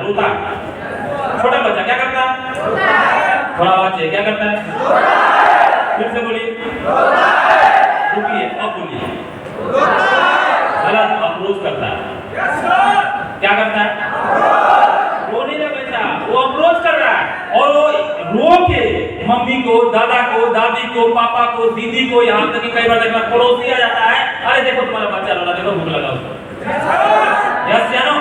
रोता है। छोटा बच्चा क्या करता है? थोड़ा आवाज चाहिए, क्या करता है? फिर से बोलिए, रुकिए, अब बोलिए। गलत, अप्रोच करता है। क्या करता है? वो नहीं बच्चा, वो अप्रोच कर रहा है और वो रो के मम्मी को, दादा को, दादी को, पापा को, दीदी को, यहाँ तक कि कई बार देखना पड़ोसी आ जाता है, अरे देखो तुम्हारा बच्चा रो रहा, देखो भूख लगा उसको। यस या नो?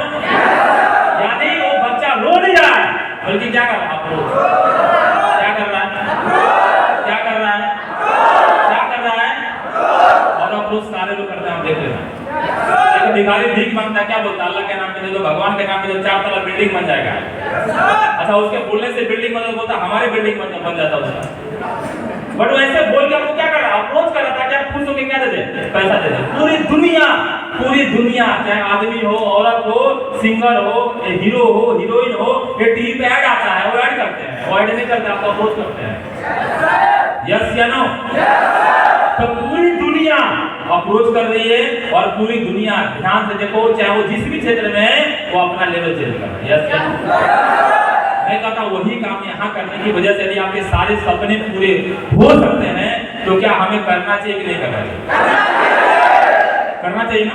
यानी वो बच्चा रो नहीं रहा है, बल्कि क्या कर रहा है? अप्रोच। क्या कर रहा है? क्या कर रहा है? क्या कर रहा है? और अप्रोच सारे लोग करते हैं, हम देख लेना। भिखारी भीख मांगता है, क्या बोलता है? अल्लाह के नाम पे दे दो, भगवान के नाम पे दे दो, 4 तला बिल्डिंग बन जाएगा। अच्छा, उसके बोलने से बिल्डिंग बन बोलता, हमारे बिल्डिंग बन जाता उसका। बट वो ऐसे बोल के आपको क्या कर रहा है? अप्रोच कर रहा था, क्या खुश होकर क्या दे दे? पैसा दे दे। पूरी दुनिया चाहे आदमी हो, औरत हो, सिंगर हो, हीरो हो, हीरोइन हो, ये टीवी पे ऐड आता है, वो ऐड करते हैं। वो ऐड नहीं करते, आपको अप्रोच करते हैं। यस या नो? तो पूरी दुनिया अप्रोच कर रही है और पूरी दुनिया, ध्यान से देखो, चाहे वो जिस भी क्षेत्र में है, वो अपना लेवल चेंज कर रहा है। यस या नो? मैं कहता हूं वही काम यहाँ करने की वजह से यदि आपके सारे सपने पूरे हो सकते हैं, तो क्या हमें करना चाहिए कि नहीं करना चाहिए? करना चाहिए ना।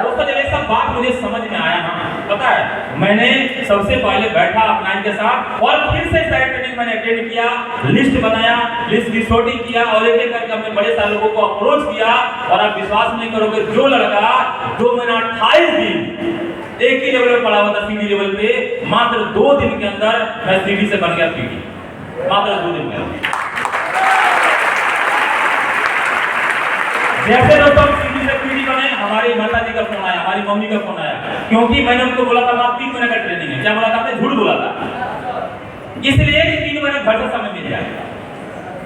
दोस्तों, जब ये सब बात मुझे समझ में आया ना, पता है, मैंने सबसे पहले बैठा अपना इनके साथ और फिर से सारे ट्रेनिंग मैंने अटेंड किया, लिस्ट बनाया, लिस्ट की शॉर्टिंग किया और एक एक करके हमने बड़े सारे लोगों को अप्रोच किया। और आप विश्वास नहीं करोगे, जो लड़का 2 महीना 28 दिन एक ही लेवल पे पढ़ा हुआ था, सीडी लेवल पे, मात्र 2 दिन के अंदर मैं सीडी से बन गया पीडी। मात्र 2 दिन में। जैसे दोस्तों सीडी से पीडी बने, हमारी माता जी का फोन आया, हमारी मम्मी का फोन आया, क्योंकि मैंने उनको बोला था मां 3 महीने का ट्रेनिंग है। क्या बोला था? आपने झूठ बोला था, इसलिए कि 3 महीने घर से समय मिल जाए।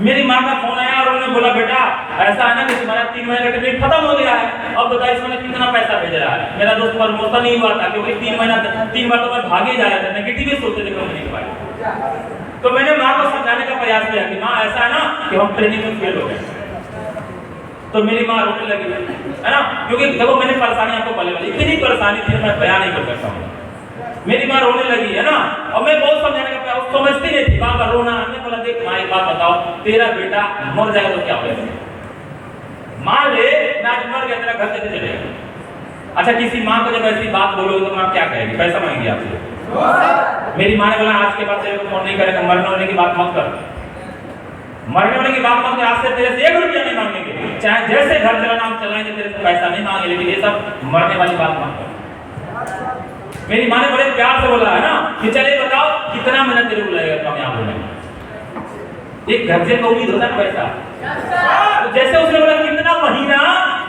मेरी माँ का फोन आया और उन्होंने बोला, बेटा ऐसा है ना कि तुम्हारा 3 महीने का ट्रेनिंग खत्म हो गया है, अब बताइए इस महीने कितना पैसा भेज रहा है। मेरा दोस्त प्रमोशन नहीं हुआ था, क्योंकि 3 बार तो मैं भागे जा रहा था, नेगेटिव ही सोचते थे कंपनी के बारे में। तो मैंने माँ को समझाने का प्रयास किया कि माँ ऐसा है ना कि हम ट्रेनिंग में फेल हो गए। तो मेरी माँ रोने लगी, है ना, क्योंकि देखो मैंने परेशानी आपको पहले वाली इतनी परेशानी थी, मैं बयान नहीं कर सकता हूँ। मेरी माँ रोने लगी, है ना, और मैं बहुत समझाने का प्रयास, समझती नहीं थी, बार बार रोना। हमने बोला, देख माँ एक बात बताओ, तेरा बेटा मर जाएगा तो क्या होगा? मान ले मैं आज मर गया, तेरा घर कैसे चलेगा? अच्छा, किसी माँ को जब ऐसी बात बोलोगे तो माँ क्या कहेगी? पैसा मांगेगी आपसे। मेरी माँ ने बोला, आज के बाद तेरे को फोन नहीं करेगा, मरने होने की बात मत कर, मरने होने की बात मत कर, आज से तेरे से 1 रुपया नहीं मांगेंगे, चाहे जैसे घर चलाना हम चलाएंगे, तेरे से पैसा नहीं मांगेंगे, लेकिन ये सब मरने वाली बात मत कर। मेरी माँ ने बड़े प्यार से बोला, है ना, कि चले बताओ कितना महीना तेरे को लगेगा कामयाब होने में? एक घर से को उम्मीद होता है पैसा। तो जैसे उसने बोला कितना महीना,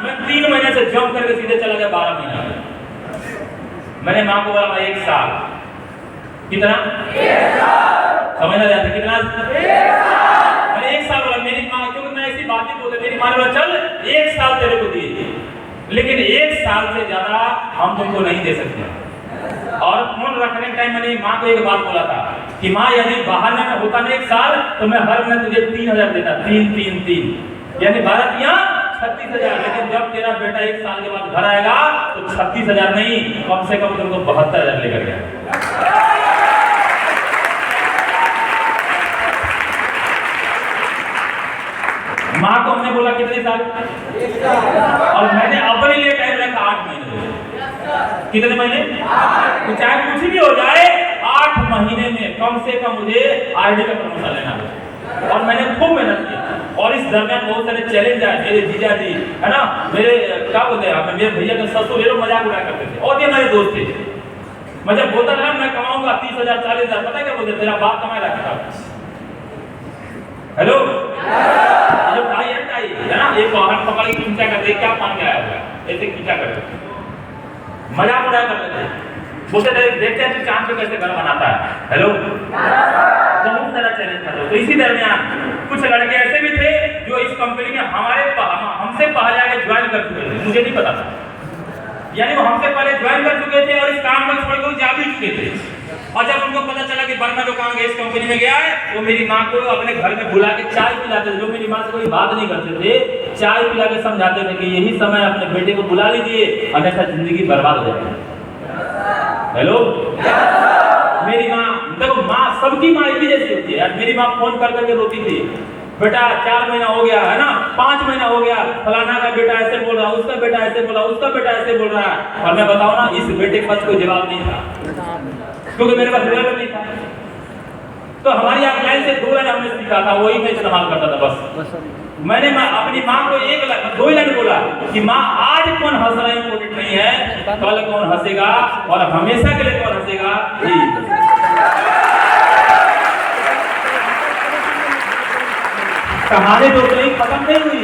मैं 3 महीने से जंप करके सीधे चला गया 12 महीना में। मैंने माँ को बोला, 1 साल। कितना? 1 साल। समझना जाता कितना? 1 साल। मैंने 1 साल बोला। मेरी माँ, क्योंकि मैं ऐसी बातें बोलते, मेरी माँ ने बोला चल 1 साल तेरे को दिए, लेकिन 1 साल से ज्यादा हम तुमको नहीं दे सकते। और फोन रखने के टाइम मैंने माँ को एक बात बोला था कि माँ यदि बाहर में होता ना 1 साल, तो मैं हर महीने तुझे 3000 देता, 3 यानी 12 36,000। लेकिन जब तेरा बेटा 1 साल के बाद घर आएगा तो 36,000 नहीं, कम से कम तुमको 72,000 लेकर गया। माँ को हमने बोला कितने साल? 1 साल। और मैंने अपने लिए टाइम रखा 8 महीने। कितने महीने? तो चाहे कुछ भी हो जाए, 8 महीने में कम से कम मुझे आरडी का प्रमोशन लेना है। और मैंने खूब मेहनत की, और इस दरमियान बहुत सारे चैलेंज आए। मेरे जीजा जी, है ना, मेरे क्या बोलते हैं, मेरे भैया के ससुर, ये लोग मजाक उड़ाया करते थे, और ये मेरे दोस्त थे। मैं जब बोलता था मैं कमाऊंगा 30,000 40,000, पता क्या बोलते, तेरा बाप कमाए रखा। हेलो, जब टाई है ना, एक हाथ पकड़ के खींचा करते, क्या पान के आया हुआ, ऐसे खींचा करते, मजाक उड़ाया करते थे। बोलते थे देखते हैं चांद पे कैसे घर बनाता है। हेलो, बहुत सारा चैलेंज था। तो इसी दरमियान कुछ लड़के ऐसे भी थे जो इस कंपनी में हमसे पहले आगे ज्वाइन कर चुके थे, मुझे नहीं पता था, यानी वो हमसे पहले ज्वाइन कर चुके थे और इस काम को छोड़ के जा भी चुके थे। और जब उनको पता चला कि वर्मा जो काम इस कंपनी में गया है, वो मेरी माँ को अपने घर में बुला के चाय पिलाते थे। जो मेरी माँ से कोई बात नहीं करते थे, चाय पिला के समझाते थे कि यही समय अपने बेटे को बुला लीजिए, अन्यथा जिंदगी बर्बाद हो जाएगी। हेलो, मेरी माँ, देखो माँ, सबकी माँ एक ही जैसी होती है यार। मेरी माँ फोन कर करके रोती थी, बेटा 4 महीना हो गया है ना, 5 महीना हो गया, फलाना का बेटा ऐसे बोल रहा, उसका बेटा ऐसे बोला, उसका बेटा ऐसे बोल रहा है। और मैं बताऊं ना, इस बेटे के पास कोई जवाब नहीं था, क्योंकि मेरे पास रिवॉल्वर नहीं था। तो हमारी अपलाइन से 2 लाइन हमने सीखा था, वही मैं इस्तेमाल करता था बस। मैंने अपनी माँ को 2 लाइन बोला कि माँ, आज कौन हंस रहा है इम्पोर्टेंट नहीं है, कल कौन हंसेगा और हमेशा के लिए कौन हंसेगा। कहानी तो नहीं खत्म नहीं हुई।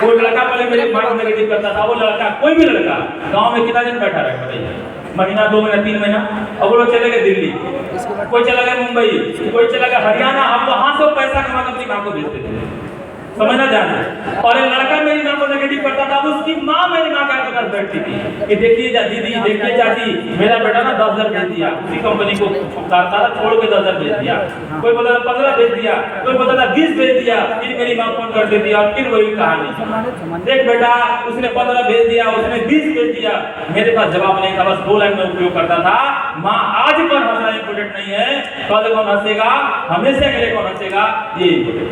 वो लड़का पहले मेरे माँ को नेगेटिव करता था, वो लड़का, कोई भी लड़का गांव में कितना दिन बैठा रहे बताइए, महीना, 2 महीना, 3 महीना। अब वो लोग चले गए दिल्ली, कोई चला गया मुंबई, कोई चला गया हरियाणा। अब वहां से पैसा कमा कर अपनी माँ को भेजते थे, समझना जानते। और एक लड़का मेरी माँ को नेगेटिव करता था, उसकी माँ मेरी माँ के पास बैठती थी कि देखिए दीदी, देखिए चाची, मेरा बेटा ना 10,000 भेज दिया, उसी कंपनी को करता था, छोड़ के 10,000 भेज दिया। कोई बोलता था 15 भेज दिया, कोई बोलता था 20 भेज दिया। फिर मेरी माँ फोन कर देती और फिर वही कहानी, देख बेटा उसने 15 भेज दिया, उसने 20 भेज दिया। मेरे पास जवाब नहीं था, बस 2 लाइन में उपयोग करता था, माँ आज पर हंसना इम्पोर्टेंट नहीं है, कल कौन हंसेगा, हमेशा के लिए कौन हंसेगा, ये इम्पोर्टेंट।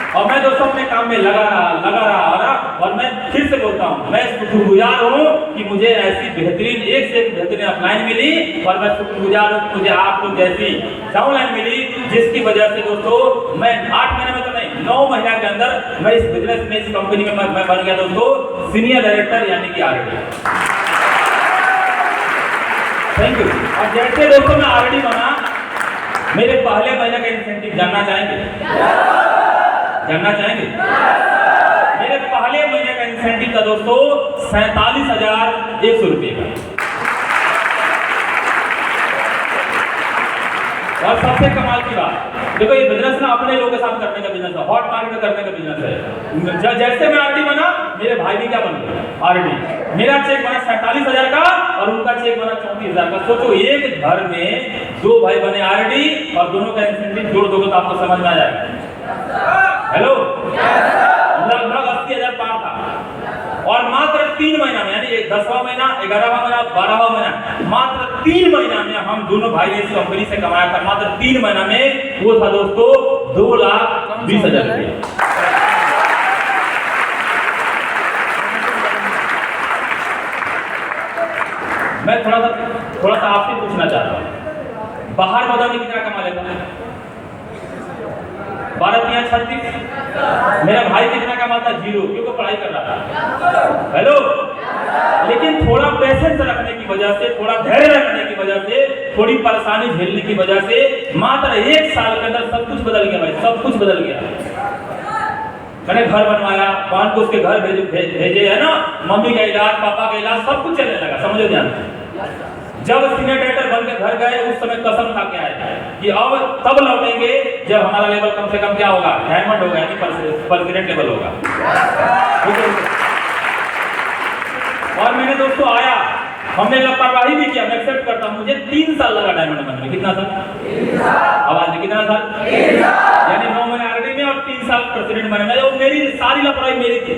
और मैं दोस्तों अपने काम में लगा रहा और मैं फिर से बोलता हूँ, मैं शुक्रगुजार हूँ कि मुझे ऐसी बेहतरीन, एक से एक बेहतरीन अपलाइन मिली। और मैं शुक्रगुजार हूँ कि मुझे आप लोग जैसी डाउनलाइन मिली, जिसकी वजह से दोस्तों मैं 8 महीने में तो नहीं, 9 महीने के अंदर मैं इस बिजनेस में, इस कंपनी में मैं बन गया दोस्तों सीनियर डायरेक्टर, यानी कि आरडी। Thank you. और जैसे दोस्तों मैं आरडी बना, मेरे पहले महीने का इंसेंटिव जानना चाहेंगे? मेरे पहले महीने का इंसेंटिव था दोस्तों 47,100 रुपये का। और सबसे कमाल की बात, देखो ये बिजनेस ना अपने लोगों के साथ करने का बिजनेस है, हॉट मार्केट में करने का बिजनेस है। जैसे मैं आरडी बना, मेरे भाई भी क्या बन गए आरडी। मेरा चेक बना 47,000 का और उनका चेक बना 34,000 का। सोचो एक घर में 2 भाई बने आरडी, और दोनों का इंसेंटिव जोड़ दोगे तो आपको समझ में आ जाएगा। हेलो, लगभग 80,000 पार था। और मात्र 3 महीना में, यानी 10वां महीना, 11वां महीना, 12वां महीना, मात्र 3 महीना में हम दोनों भाई ने इस कंपनी से कमाया था। मात्र 3 महीना में वो था दोस्तों 2,20,000 रुपये। मैं थोड़ा सा आपसे पूछना चाहता हूँ, बाहर बाजार में कितना कमा लेता है? 12 या 36। मेरा भाई कितना कमाता? 0, क्योंकि पढ़ाई कर रहा था। हेलो, लेकिन थोड़ा पेशेंस रखने की वजह से, थोड़ा धैर्य रखने की वजह से, थोड़ी परेशानी झेलने की वजह से मात्र 1 साल के अंदर सब कुछ बदल गया भाई, सब कुछ बदल गया। मैंने घर बनवाया, बहन को उसके घर भेजे है ना, मम्मी का इलाज, पापा का इलाज, सब कुछ चलने लगा, समझो ध्यान। जब सीनियर डायरेक्टर बन के घर गए, उस समय कसम खा के आए कि अब तब लौटेंगे जब हमारा लेवल कम से कम क्या होगा, डायमंड होगा, यानी प्रेसिडेंट लेवल होगा। और मैंने दोस्तों आया, हमने लापरवाही भी किया, मैं एक्सेप्ट करता हूं, मुझे 3 साल लगा डायमंड बनने में। कितना साल? आवाज में कितना साल? 3 साल। यानी 9 महीने आरडी में और 3 साल प्रेसिडेंट बनने में। वो मेरी सारी लापरवाही मेरी थी,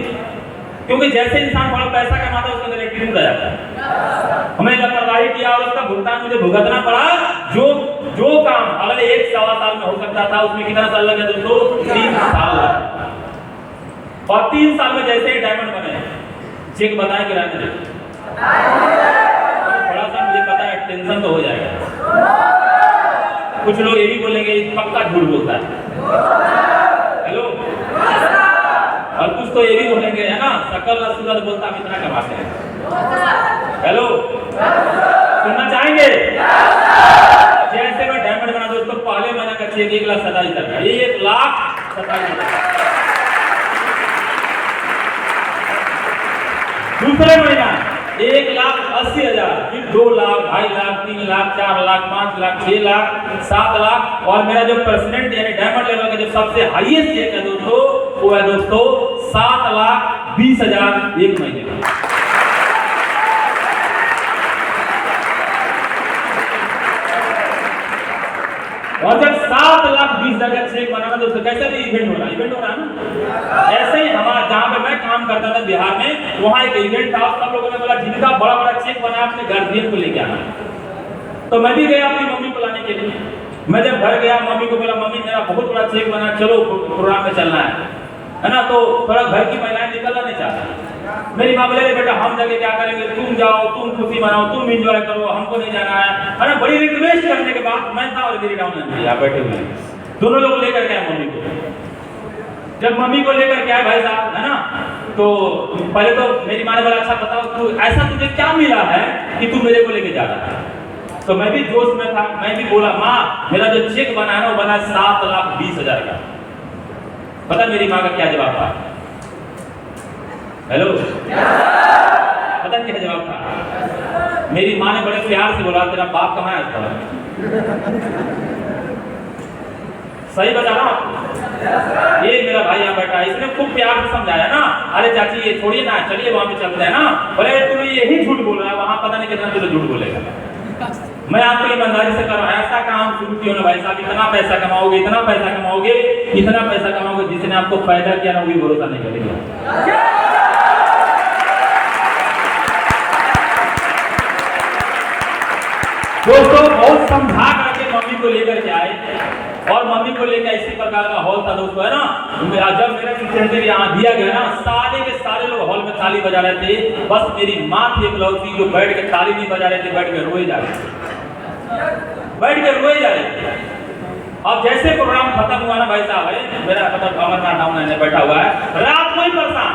क्योंकि जैसे इंसान थोड़ा पैसा कमाता है उसके अंदर एटीट्यूड आ जाता है। हमने लापरवाही किया और उसका भुगतान मुझे भुगतना पड़ा। जो काम अगर 1-1.25 साल में हो सकता था, उसमें कितना साल लगे दोस्तों? 3 साल लगे। और 3 साल में जैसे ही डायमंड बने, चेक बताएं कि रहने दें, थोड़ा सा मुझे पता है टेंशन तो हो जाएगा। कुछ लोग ये भी बोलेंगे पक्का झूठ बोलता है। हेलो, और कुछ तो ये भी बोलेंगे है ना, सकल सूरत बोलता हम इतना कमाते हैं। हेलो, सुनना चाहेंगे? जैसे मैं डायमंड बना दोस्तों, पहले महीने का चेक 1,27,000 का, 1,27,000। दूसरे महीना 1,80,000, फिर 2 लाख, 2.5 लाख, 3 लाख, 4 लाख, 5 लाख, 6 लाख, 7 लाख। और मेरा जो प्रेसिडेंट यानी डायमंड लेवल का जो सबसे हाईएस्ट चेक है दोस्तों, वो है दोस्तों 7,20,000 एक महीने में। और जब 7,20,000 का चेक बनाना तो कैसे भी इवेंट हो रहा है ना। ऐसे ही हमारा जहाँ पे मैं काम करता था बिहार में, वहाँ एक इवेंट था, सब लोगों ने बोला जिनका बड़ा बड़ा चेक बना अपने गार्जियन को लेके आना। तो मैं भी गया अपनी मम्मी को लाने के लिए। मैं जब घर गया मम्मी को बोला मम्मी मेरा बहुत बड़ा चेक बना, चलो प्रोग्राम में चलना है ना। तो थोड़ा घर की महिलाएं निकलना नहीं चाहती। मेरी माँ बोले बेटा हम जाके क्या करेंगे, तुम जाओ, तुम खुशी मनाओ, तुम एंजॉय करो, हमको नहीं जाना है ना। बड़ी रिक्वेस्ट करने के बाद मैं था और मेरी डाउन यहाँ बैठे हुए दोनों लोग लेकर के आए मम्मी को। जब मम्मी को लेकर के आए भाई साहब है ना, तो पहले तो मेरी माँ ने बोला अच्छा बताओ तू ऐसा तुझे क्या मिला है कि तू मेरे को लेके जा रहा है। तो मैं भी जोश में था, मैं भी बोला माँ मेरा जो चेक बना है ना वो बना 7,20,000 का। पता मेरी माँ का क्या जवाब था? हेलो, पता क्या जवाब था? मेरी माँ ने बड़े प्यार से बोला तेरा बाप कहाँ है इसका? सही बता रहा हूँ। ये मेरा भाई यहाँ बैठा है, इसने खूब प्यार से समझाया ना, अरे चाची ये छोड़िए ना, चलिए वहां पे चलते हैं ना। बोले तू यही झूठ बोल रहा है, वहां पता नहीं कितना तुझे झूठ बोलेगा। मैं आपको ईमानदारी से कर रहा हूँ, ऐसा काम शुरू किया ना भाई साहब, इतना पैसा कमाओगे, इतना पैसा कमाओगे, इतना पैसा कमाओगे, जिसने आपको फायदा किया ना वो भी भरोसा नहीं करेगा। दोस्तों बहुत समझा करके मम्मी को लेकर के आए और मम्मी को लेकर इसी प्रकार का हॉल था दोस्तों है ना। जब मेरा इंसेंटिव यहाँ दिया गया ना, सारे के सारे लोग हॉल में ताली बजा रहे थे, बस मेरी माँ थी इकलौती जो बैठ के ताली नहीं बजा रहे थे, बैठ के रोए जा रहे थे, बैठ के रोए जा रहे थे। अब जैसे प्रोग्राम खत्म हुआ ना भाई साहब है मेरा मतलब अमरनाथ डाउन है बैठा हुआ है, रात को ही परेशान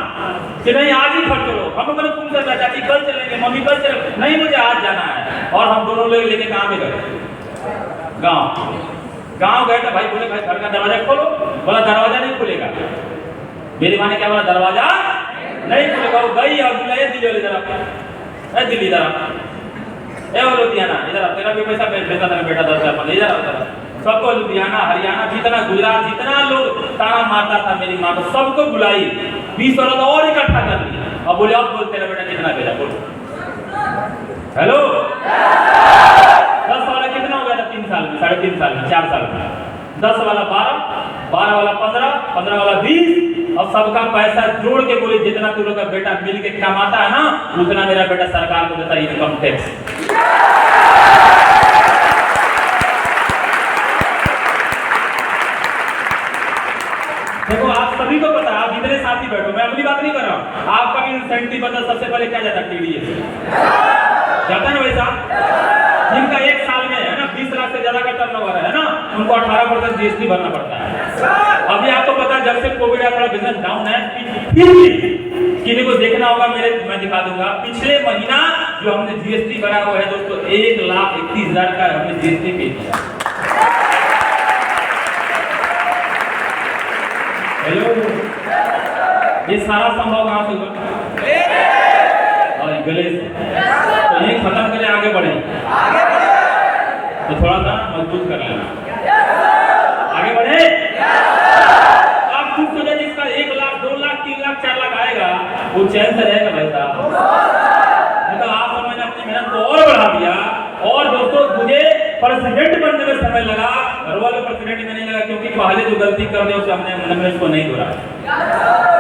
कि नहीं आज ही घर चलो। हम मैंने तुम से चाची कल चलेंगे, मम्मी कल चलेंगे, नहीं मुझे आज जाना है। और हम दोनों लोग लेके कहाँ पे गए? गाँव गए तो भाई बोले भाई घर का दरवाजा खोलो। बोला दरवाजा नहीं खुलेगा। मेरी माँ ने क्या बोला दरवाजा नहीं खुलेगा। वो गई और बोला दिल्ली वाली तरफ, दिल्ली तरफ ए वो लुधियाना इधर तेरा भी पैसा भेजा था बेटा 10,000 इधर सबको लुधियाना हरियाणा जितना गुजरात जितना लोग ताना मारता था मेरी माँ को सबको बुलाई, 20 औरत और इकट्ठा कर ली और बोले अब बोल तेरा बेटा कितना भेजा बोल। हेलो 10 वाला कितना हो गया था 3 साल में, 3.5 साल में, 4 साल में, 10 वाला 12, 12 वाला 15, 15 वाला 20 और सबका पैसा जोड़ के बोले जितना तू लोग का बेटा मिल के कमाता है ना उतना मेरा बेटा सरकार को देता है इनकम टैक्स। देखो आप सभी को पता है, आप जितने साथी बैठो, मैं अपनी बात नहीं कर रहा हूँ, आपका भी इंसेंटिव बता सबसे पहले क्या जाता है टीडीएस जाता है ना भाई साहब। जिनका एक साल में है ना 20 लाख से ज्यादा का टर्नओवर है ना उनको 18% जीएसटी भरना पड़ता है। अभी आपको पता जब से कोविड आया थोड़ा बिजनेस डाउन है, फिर भी किसी को देखना होगा मैं दिखा दूंगा पिछले महीना जो हमने जीएसटी भरा हुआ है दोस्तों 1,31,000 का हमने जीएसटी पे किया। हेलो ये सारा संभव कहाँ से हुआ? और गले से। तो ये खत्म करें आगे बढ़े तो थोड़ा सा मजबूत कर लेना, आगे बढ़े। आप खुद सोचे जिसका 1 लाख 2 लाख 3 लाख 4 लाख आएगा वो चैन से रहेगा भाई साहब। तो आप और मैंने अपनी मेहनत को और बढ़ा दिया और दोस्तों मुझे प्रेसिडेंट बनने में समय लगा, रोयल प्रेसिडेंट में नहीं लगा क्योंकि पहले जो गलती कर दी उसे हमने इसको नहीं दोहराया।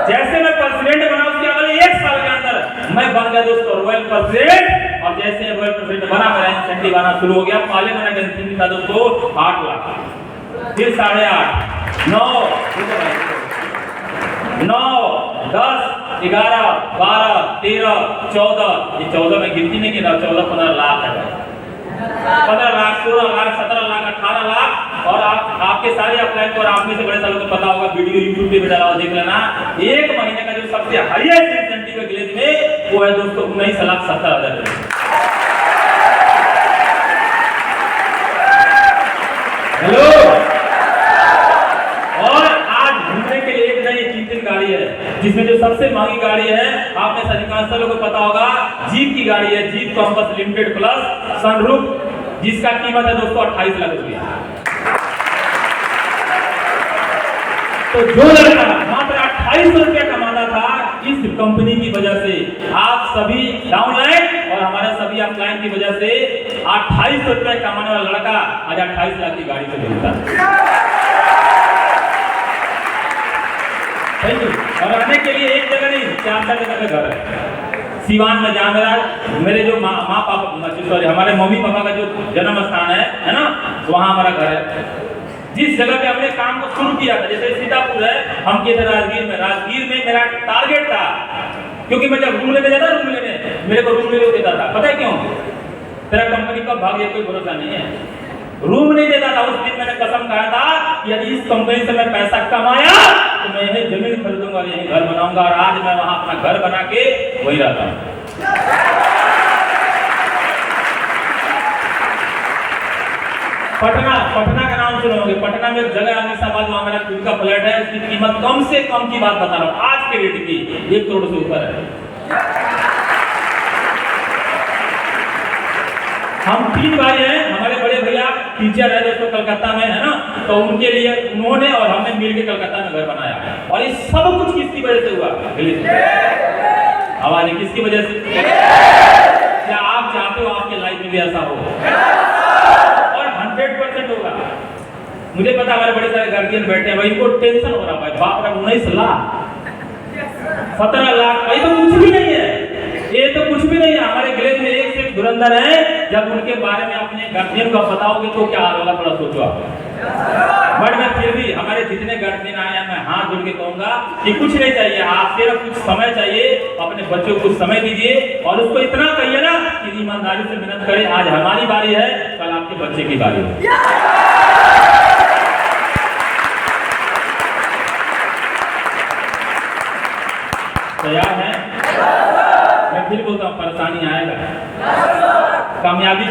जैसे मैं प्रेसिडेंट बना उसके अगले 1 साल के अंदर मैं बन गया दोस्तों रॉयल प्रेसिडेंट। और जैसे रॉयल प्रेसिडेंट बना मेरा इंसेंटिव आना शुरू हो गया। पहले मैंने इंसेंटिव था दोस्तों 8 लाख, फिर 8.5, 9, 10, 11, 12, 13, 14, ये 14 में गिनती नहीं गिना, 14-15 लाख है, 15 लाख, 16 लाख, 17 लाख, 18 लाख। और आपके सारे अप्लाई और आप में से बड़े सालों को पता होगा, वीडियो यूट्यूब पे भी डाला हुआ देख लेना। 1 महीने का जो सबसे हाईएस्ट इंसेंटिव है विलेज में वो है दोस्तों 19,70,000। हेलो और आज घूमने के लिए एक नहीं 3 गाड़ी है, जिसमें जो सबसे महंगी गाड़ी है आपने अधिकांश लोगों को पता होगा जीप की गाड़ी है, jeep compass limited plus sunroof, जिसका कीमत है दोस्तों 28 लाख रुपया। तो जो लड़का मात्र 28 रुपया कमाना था इस कंपनी की वजह से आप सभी डाउनलाइन और हमारे सभी अपलाइन की वजह से 2800 रुपए कमाने वाला लड़का आज 28 लाख की गाड़ी से घूमता है। Thank you. और रहने के लिए एक जगह नहीं, 4 जगह पे घर है। सीवान में जहाँ मेरे जो माँ पापा सॉरी हमारे मम्मी पापा का जो जन्म स्थान है ना, वहाँ हमारा घर है। जिस जगह पे हमने काम को शुरू किया था, जैसे सीतापुर है, हम किए थे राजगीर में मेरा टारगेट था, क्योंकि मैं जब रूम लेने जाता रूम लेने मेरे को रूम नहीं देता था। पता है क्यों? तेरा कंपनी कब भाग गया कोई भरोसा नहीं है। रूम नहीं देता था। उस दिन मैंने कसम खाया था कि यदि इस कंपनी से मैं पैसा कमाया तो मैं यही जमीन खरीदूंगा, यही घर बनाऊंगा, और आज मैं वहां अपना घर बना के वही रहता हूं। पटना का नाम सुने होंगे। पटना में एक जगह है अमीनाबाद, वहां मेरा खुद का फ्लैट है। उसकी कीमत कम से कम की बात बता रहा हूं, आज के रेट की 1 करोड़ से ऊपर है। हम 3 भाई हैं। हमारे बड़े भैया टीचर है दोस्तों कलकत्ता में, है ना, तो उनके लिए उन्होंने और हमने मिलकर कलकत्ता में घर बनाया। और ये सब कुछ किसकी वजह से हुआ? आवाज किसकी वजह से? क्या आप चाहते हो आपके लाइफ में भी ऐसा हो? और 100% होगा। मुझे पता हमारे बड़े सारे गार्जियन बैठे हैं, भाई इनको टेंशन हो रहा है, बाप रे 19 लाख 17 लाख, भाई तो कुछ भी नहीं है, ये तो कुछ भी नहीं है। हमारे गिले में एक से एक धुरंधर है। जब उनके बारे में अपने गार्जियन को बताओगे तो क्या हाल होगा, थोड़ा सोचो आप। बट मैं फिर भी हमारे जितने गार्जियन आए हैं, मैं हाथ जोड़ के कहूंगा कि कुछ नहीं चाहिए, आप सिर्फ कुछ समय चाहिए, अपने बच्चों को कुछ समय दीजिए और उसको इतना कहिए ना कि ईमानदारी से मेहनत करें। आज हमारी बारी है, कल आपके बच्चे की बारी है। तैयार हैं? मैं फिर बोलता हूँ, परेशानी आएगा। कामयाबी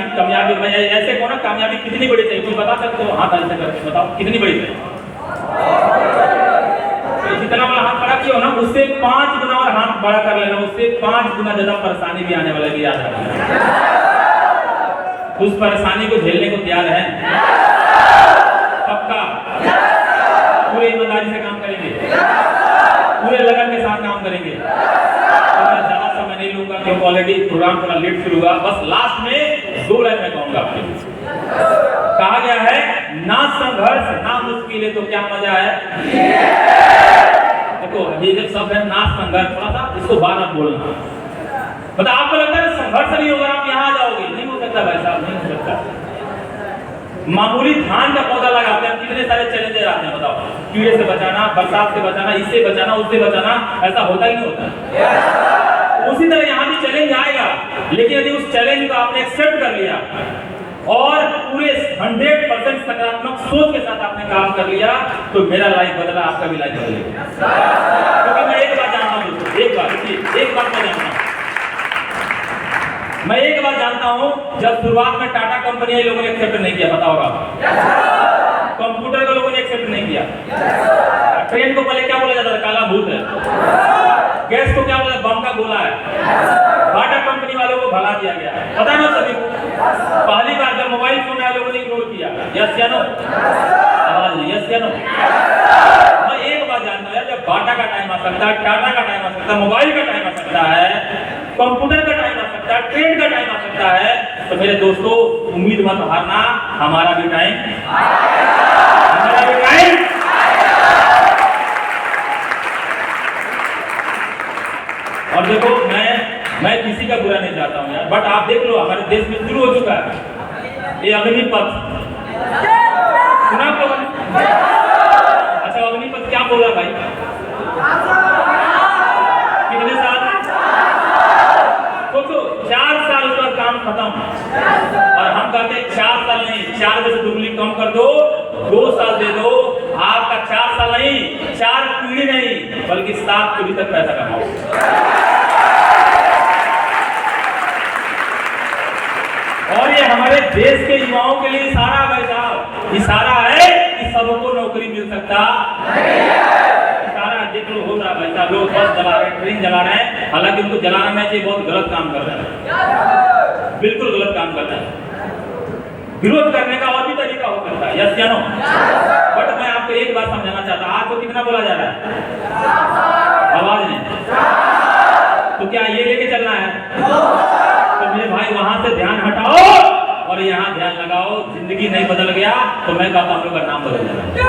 मैं ऐसे कहो ना, कामयाबी कितनी बड़ी चाहिए? कुछ बता सकते हो? हाथ ऐसे करके बताओ कितनी बड़ी चाहिए? तो जितना बड़ा हाथ बड़ा किया हो ना, उससे 5 गुना और हाथ बड़ा कर लेना, उससे 5 गुना ज्यादा परेशानी भी आने वाला भी याद रखना। उस परेशानी को झेलने को तैयार है? पक्का? पूरे ईमानदारी से काम करेंगे, पूरे लगन के साथ काम करेंगे। ज्यादा समय नहीं लूंगा क्योंकि ऑलरेडी प्रोग्राम थोड़ा लेट शुरू हुआ। बस लास्ट में 2 लाइन में कहूंगा आपके। कहा गया है ना संघर्ष ना मुश्किल है तो क्या मजा है। देखो ये जब शब्द है ना संघर्ष, थोड़ा सा इसको बार-बार बोलना। मतलब आपको लगता है संघर्ष नहीं होगा आप यहाँ आ जाओगे? नहीं हो सकता भाई साहब, नहीं हो सकता। मामूली धान का पौधा लगाते हैं, कितने सारे चैलेंजेस आते हैं बताओ। कीड़े से बचाना, बरसात से बचाना, इससे बचाना, उससे बचाना, ऐसा होता ही नहीं होता। उसी तरह यहाँ भी चैलेंज आएगा, लेकिन यदि उस चैलेंज को आपने एक्सेप्ट कर लिया और पूरे 100% सकारात्मक सोच के साथ आपने काम कर लिया तो मेरा लाइफ बदला, आपका भी लाइफ बदलेगा। क्योंकि मैं एक बात जानता हूँ, एक बात मैं जानता हूँ, मैं एक बात जानता हूं, जब शुरुआत में टाटा कंपनी लोगों ने एक्सेप्ट नहीं किया, पता होगा। कंप्यूटर को लोगों ने एक्सेप्ट नहीं किया। ट्रेन को पहले क्या बोला जाता था? काला भूत है। गैस को क्या बोला? बम का गोला है। टाटा कंपनी वालों को भगा दिया गया, पता है ना सभी को। पहली बार जब मोबाइल फोन आया लोगों ने इग्नोर किया। यस या नो? आवाज नहीं, यस या नो? मैं एक बात जानता हूं, जब बाटा का टाइम आ सकता है, टाटा का टाइम आ सकता है, मोबाइल का टाइम आ सकता है, कंप्यूटर का टाइम आ सकता है, ट्रेन का टाइम आ सकता है, तो मेरे दोस्तों उम्मीद मत हारना, हमारा भी टाइम, हमारा भी टाइम। और देखो मैं किसी का बुरा नहीं चाहता हूँ यार, बट आप देख लो हमारे देश में शुरू हो चुका है ये अग्निपथ। सुना तो? अच्छा अग्निपथ क्या बोल रहा भाई? कितने साल? सोचो 4 साल उसका काम खत्म, और हम कहते हैं 4 साल नहीं, 4 में से 2 गुनी कम कर दो, 2 साल दे दो, आपका 4 साल नहीं, 4 पीढ़ी नहीं बल्कि 7 पीढ़ी तक पैसा कमाओ। और ये हमारे देश के युवाओं के लिए इशारा है भाई साहब, इशारा है कि सबको नौकरी मिल सकता नहीं है। इशारा देख लो हो रहा भाई साहब, लोग बस चला रहे हैं, ट्रेन चला रहे हैं, हालांकि उनको जलाना नहीं चाहिए, बहुत गलत काम कर रहे हैं, बिल्कुल गलत काम कर रहे हैं। विरोध करने का और भी तरीका हो सकता है, यस या नो? बट मैं आपको एक बात समझाना चाहता हूँ, आपको कितना बोला जा रहा है? आवाज नहीं, तो क्या ये लेके चलना है? तो हमारे यहाँ ध्यान लगाओ, जिंदगी नहीं बदल गया तो मैं कहता हूँ हम लोग का नाम बदल जाएगा।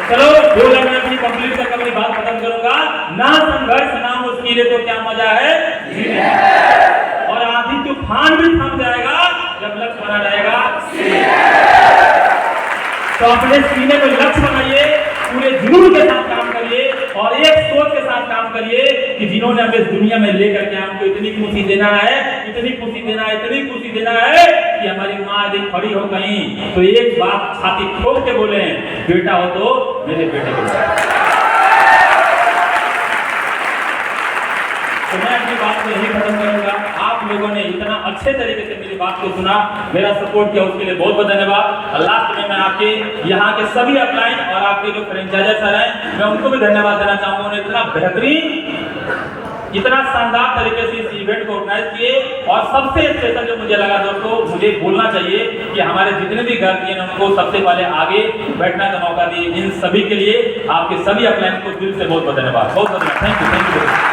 चलो 2 लाइन में अपनी कंप्लीट करके अपनी बात खत्म करूंगा। ना संघर्ष ना मुश्किलें तो क्या मजा है जीने, और आधी तूफान भी थम जाएगा जब लक्ष्य बना रहेगा। तो अपने सीने को लक्ष्य बनाइए, पूरे जुनून के साथ काम करिए और एक सोच के साथ काम करिए कि जिन्होंने हमें इस दुनिया में लेकर के हमको इतनी खुशी देना है, इतनी खुशी देना है, इतनी खुशी देना है कि हमारी माँ यदि खड़ी हो कहीं तो एक बात छाती ठोक के बोले, बेटा हो तो मेरे बेटे को। तो मैं अपनी बात को यही खत्म करूंगा। आप लोगों ने इतना अच्छे तरीके से मेरी बात को सुना, मेरा सपोर्ट किया, उसके लिए बहुत बहुत धन्यवाद। लास्ट में मैं आपके यहाँ के सभी अपलाइन और आपके जो फ्रेंचाइजर सर हैं, मैं उनको भी धन्यवाद देना चाहूँगा। उन्होंने इतना बेहतरीन, इतना शानदार तरीके से इस इवेंट को ऑर्गेनाइज किए। और सबसे स्पेशल जो मुझे लगा दोस्तों, मुझे बोलना चाहिए कि हमारे जितने भी गार्जियन हैं उनको सबसे पहले आगे बैठने का मौका दिए। इन सभी के लिए आपके सभी अपलाइन को दिल से बहुत बहुत धन्यवाद, बहुत बहुत थैंक यू।